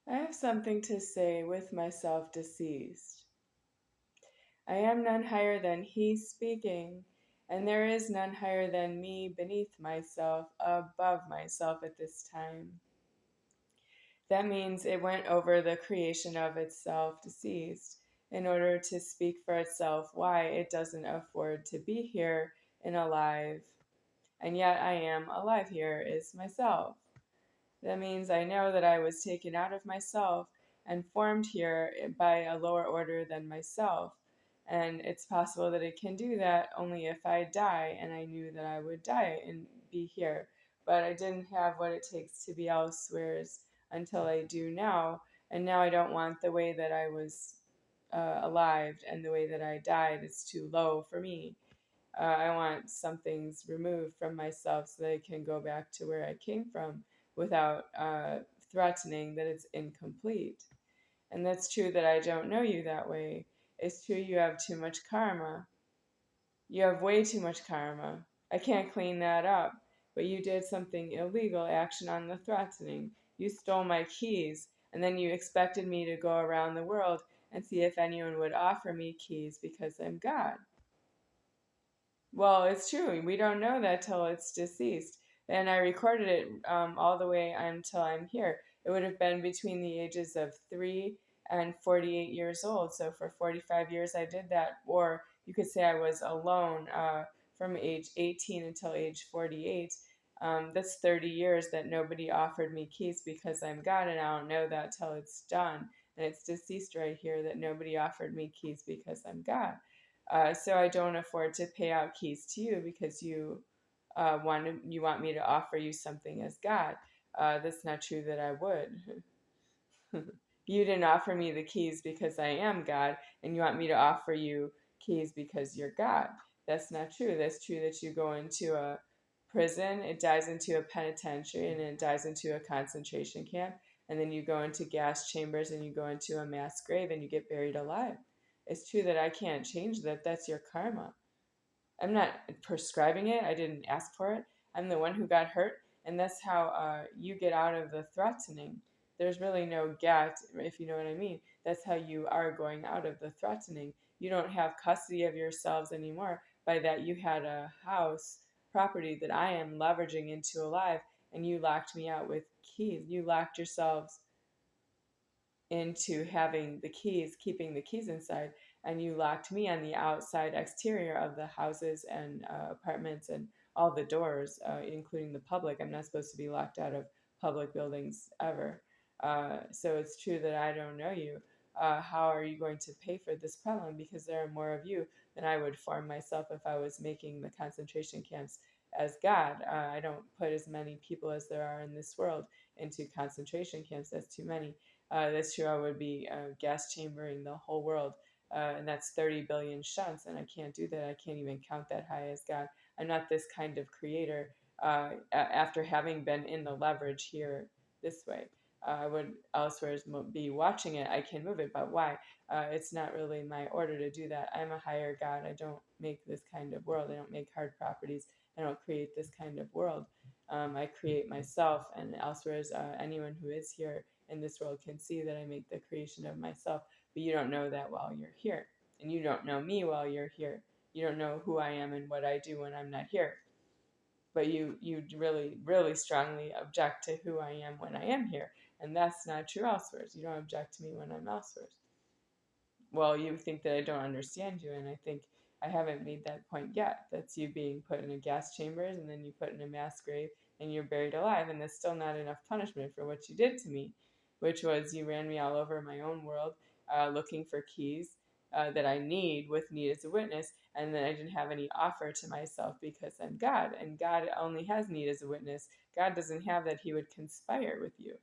I have something to say with myself deceased. I am none higher than he speaking, and there is none higher than me beneath myself, above myself at this time. That means it went over the creation of itself deceased in order to speak for itself why it doesn't afford to be here and alive. And yet I am alive here is myself. That means I know that I was taken out of myself and formed here by a lower order than myself. And it's possible that it can do that only if I die, and I knew that I would die and be here. But I didn't have what it takes to be elsewheres until I do now. And now I don't want the way that I was alive and the way that I died. It's too low for me. I want some things removed from myself so that I can go back to where I came from without threatening that it's incomplete. And that's true that I don't know you that way. It's true you have too much karma. You have way too much karma. I can't clean that up. But you did something illegal, action on the threatening. You stole my keys, and then you expected me to go around the world and see if anyone would offer me keys because I'm God. Well, it's true. We don't know that till it's deceased. And I recorded it all the way until I'm here. It would have been between the ages of 3 and 48 years old. So for 45 years, I did that. Or you could say I was alone from age 18 until age 48. That's 30 years that nobody offered me keys because I'm God, and I don't know that till it's done. And it's deceased right here that nobody offered me keys because I'm God. So I don't afford to pay out keys to you because you want me to offer you something as God. That's not true that I would. You didn't offer me the keys because I am God, and you want me to offer you keys because you're God. That's not true. That's true that you go into a prison, it dies into a penitentiary, and it dies into a concentration camp, and then you go into gas chambers and you go into a mass grave and you get buried alive. It's true that I can't change that. That's your karma. I'm not prescribing it. I didn't ask for it. I'm the one who got hurt, and that's how you get out of the threatening. There's really no get, if you know what I mean. That's how you are going out of the threatening. You don't have custody of yourselves anymore. By that, you had a house property that I am leveraging into alive, and you locked me out with keys. You locked yourselves into having the keys, keeping the keys inside, and you locked me on the outside exterior of the houses and apartments and all the doors, including the public. I'm not supposed to be locked out of public buildings ever. So it's true that I don't know you. How are you going to pay for this problem? Because there are more of you than I would form myself if I was making the concentration camps as God. I don't put as many people as there are in this world into concentration camps. That's too many. This year I would be gas chambering the whole world. And that's 30 billion shunts, and I can't do that. I can't even count that high as God. I'm not this kind of creator after having been in the leverage here this way. I would elsewhere be watching it. I can move it, but why? It's not really my order to do that. I'm a higher God. I don't make this kind of world. I don't make hard properties. I don't create this kind of world. I create myself, and elsewhere, anyone who is here in this world can see that I make the creation of myself, but you don't know that while you're here. And you don't know me while you're here. You don't know who I am and what I do when I'm not here. But you really, really strongly object to who I am when I am here. And that's not true elsewhere. You don't object to me when I'm elsewhere. Well, you think that I don't understand you, and I think I haven't made that point yet. That's you being put in a gas chambers and then you put in a mass grave and you're buried alive, and that's still not enough punishment for what you did to me, which was you ran me all over my own world looking for keys that I with need as a witness, and then I didn't have any offer to myself because I'm God, and God only has need as a witness. God doesn't have that he would conspire with you.